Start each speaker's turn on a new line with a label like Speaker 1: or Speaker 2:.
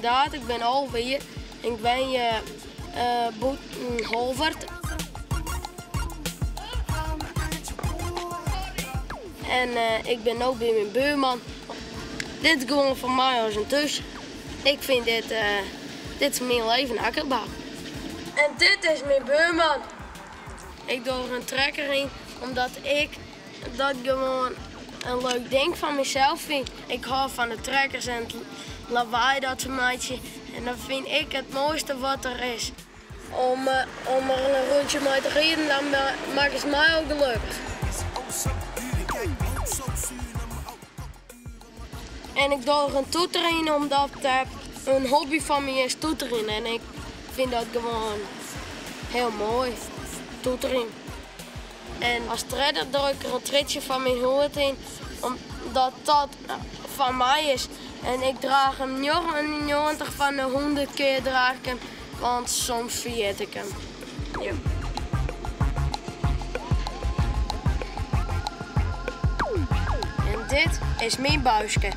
Speaker 1: inderdaad, ik ben alweer. Ik ben Holvert. En ik ben ook bij mijn buurman. Dit is gewoon voor mij als een tus. Ik vind dit is mijn leven akkerbouw. En dit is mijn buurman. Ik doe er een trekker in, omdat ik dat gewoon een leuk ding van mezelf vind. Ik hou van de trekkers en het lawaai dat ze maken. En dat vind ik het mooiste wat er is. Om er een rondje mee te rijden, dan maakt het mij ook gelukkig. En ik doe er een toeter in, omdat een hobby van me is toeteren. En ik vind dat gewoon heel mooi, toeteren. En als redder doe ik er een tritje van mijn hoed in, omdat dat van mij is. En ik draag hem 99 van de 100 keer draag ik hem, want soms vergeet ik hem. Ja. En dit is mijn buisje.